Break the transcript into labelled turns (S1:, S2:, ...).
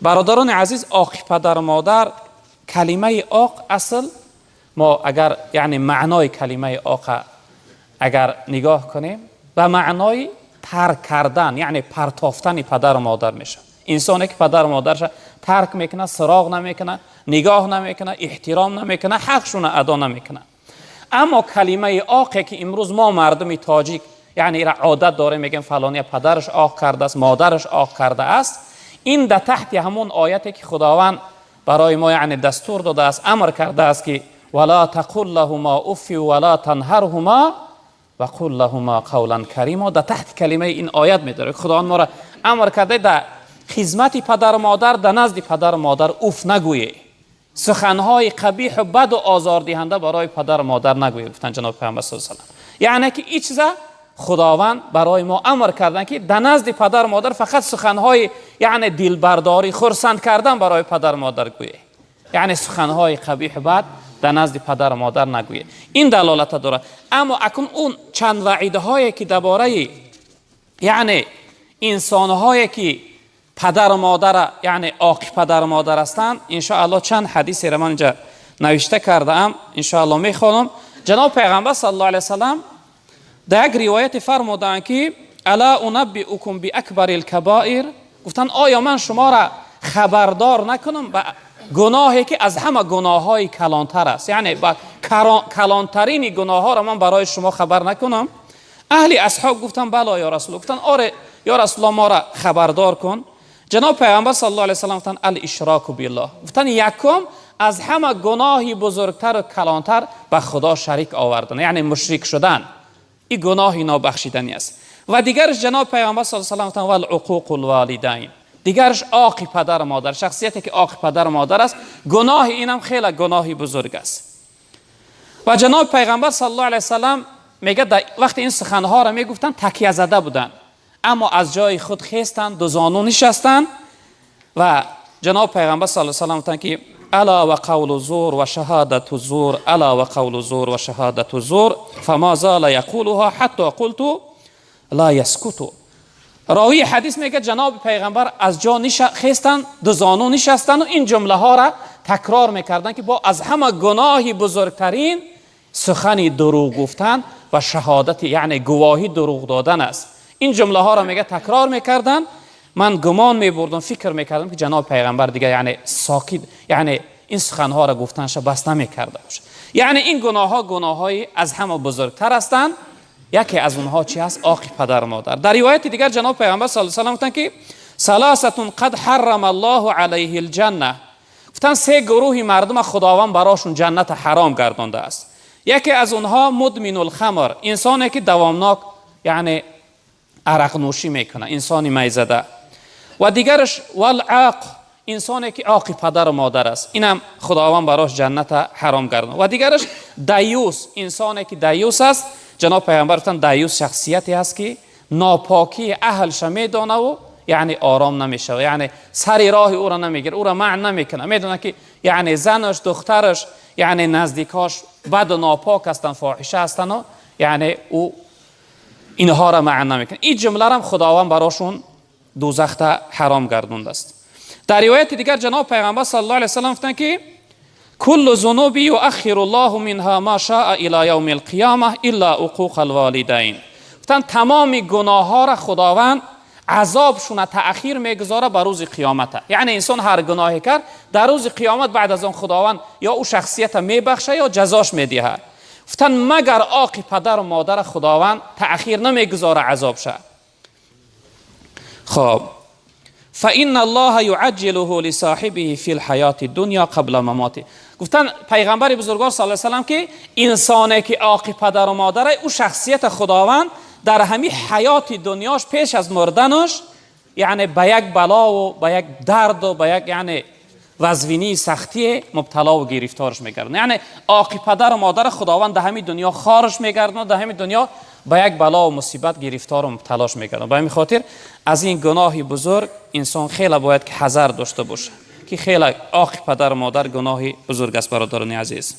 S1: برادران عزیز، آق پدر و مادر، کلمه آق اصل ما اگر یعنی معنای کلمه آق اگر نگاه کنیم و معنای ترک کردن یعنی پرتافتن پدر و مادر میشه. انسانی که پدر و مادرش ترک میکنه، سراغ نمیکنه، نگاه نمیکنه، احترام نمیکنه، حقشون ادا نمیکنه. اما کلمه آقی که امروز ما مردم تاجیک یعنی را عادت داریم میگیم فلانی پدرش آق کرده است، مادرش آق کرده است، این در تحت همون آیتی که خداوند برای ما یعنی دستور داده است، امر کرده است که ولا تقل لهما اف ولا تنهرهما وقل لهما قولا کریما. در تحت کلمه این آیت میداره خداوند ما را امر کرده در خدمت پدر و مادر در نزد پدر و مادر اف نگویی، سخنهای قبیح و بد و آزاردهنده برای پدر و مادر نگویی. گفتن جناب پیامبر صلی الله علیه و سلم یعنی که این چیزا خداوند برای ما امر کردن که در نزد پدر و مادر فقط سخنهای یعنی دلبرداری خرسند کردن برای پدر و مادر گویی، یعنی سخنهای قبیح بد در نزد پدر و مادر نگویی. این دلالت داره. اما اکنون اون چند وعیده هایی که درباره یعنی انسانهایی که پدر و مادر یعنی آق پدر و مادر هستند، ان شاء الله چند حدیثی را من اینجا نوشته کرده ام، ان شاء الله میخوانم. جناب پیغمبر صلی الله علیه و سلم در یک روایت فرمودند که الا انبئکم باکبر الکبائر، گفتن آیا من شما را خبردار نکنم با گناهی که از همه گناههای کلانتر است، یعنی با کلانترین گناه ها را من برای شما خبر نکنم؟ اهل اصحاب گفتن بلا یا رسول الله. گفتن آره یا رسول الله ما را خبردار کن. جناب پیغمبر صلی الله علیه و سلم گفتن الاشراک بالله، گفتن یکم از همه گناهی بزرگتر و کلانتر به خدا شریک آوردن، یعنی مشرک شدن، این گناهی نابخشیدنی است. و دیگرش جناب پیغمبر صلی الله علیه و سلم گفتن والعقوق الوالدین، دیگرش عاق پدر و مادر، شخصیتی که عاق پدر و مادر است، گناه اینم خیلی گناهی بزرگ است. و جناب پیغمبر صلی الله علیه و سلم میگه وقتی این سخنها را میگفتن تکیه زده بودن، اما از جای خود خیستند، دو زانو نشستند و جناب پیغمبر صلی الله علیه و سلم گفتن که الا و قول الزور و شهادت الزور، الا و قول الزور و شهادت الزور فما زال یقولها حتی قلت لا یسکتوا. راوی حدیث میگه جناب پیغمبر از جا خیستن، دو زانو نشستن و این جمله ها را تکرار میکردن که با از همه گناهی بزرگترین سخن دروغ گفتن و شهادت یعنی گواهی دروغ دادن است. این جمله ها را میگه تکرار میکردن. من گمان میبردم، فکر میکردم که جناب پیغمبر دیگه یعنی ساکت، یعنی این سخن ها را گفتنش بس نمیکرده باشه. یعنی این گناه های از همه بزرگتر هستند. یکی از اونها چی است؟ عاق پدر و مادر. در روایت دیگر جناب پیغمبر صلی الله علیه و سلم گفتن که ثلاثه قد حرم الله علیه الجنه، گفتن سه گروهی مردم خداوند براشون جنت حرام گردانده است. یکی از اونها مدمن الخمر، انسانی که دوامناک یعنی عرق نوشی میکنه، انسانی میزده. و دیگرش والعاق، انسانی که عاق پدر و مادر است، اینم خداوند براش جنت حرام گردانده. و دیگرش دیوس، انسانی که دیوس است، جناب پیغمبر گفتن دیوس شخصیتی است که ناپاکی اهلش میدانه و یعنی آرام نمیشه، یعنی سری راه او را نمیگیره، او را معنی نمیکنه، میدونه که یعنی زنش، دخترش، یعنی نزدیکاش بد و ناپاک هستن، فاحشه هستن و یعنی او اینها را معنی نمیکنه. این جمله را خداوند براشون دوزخ حرام گردونده است. در روایت دیگر جناب پیغمبر صلی الله علیه و سلم گفتن که کل ذنوب یؤخر الله منها ما شاء الی یوم القیامه الا عقوق الوالدین، گفتن تمام گناه ها را خداوند عذابشون تأخیر میگذاره به روز قیامت. یعنی انسان هر گناهی کرد در روز قیامت بعد از اون خداوند یا او شخصیت میبخشه یا جزاش میدهه. گفتن مگر عاق پدر و مادر خداوند تأخیر نمیگذاره عذاب شه. خب فإن الله يعجله لصاحبه في الحياة الدنيا قبل مماته، گفتن پیغمبر بزرگوار صلی الله علیه و سلم که انسانی که عاق پدر و مادر او شخصیت خداوند در همین حیات دنیاش پیش از مردنش یعنی به یک بلا و به یک درد و به یک یعنی وزوینی سختی مبتلا و گرفتارش میگردن. یعنی عاق پدر و مادر خداوند در همین دنیا خارش میگردن، در همین دنیا به یک بلا و مصیبت گرفتار و مبتلاش میگردن. به همین خاطر از این گناهی بزرگ انسان خیلی باید که حذر داشته باشه که خیلی عاق پدر و مادر گناهی بزرگ است برادران عزیز.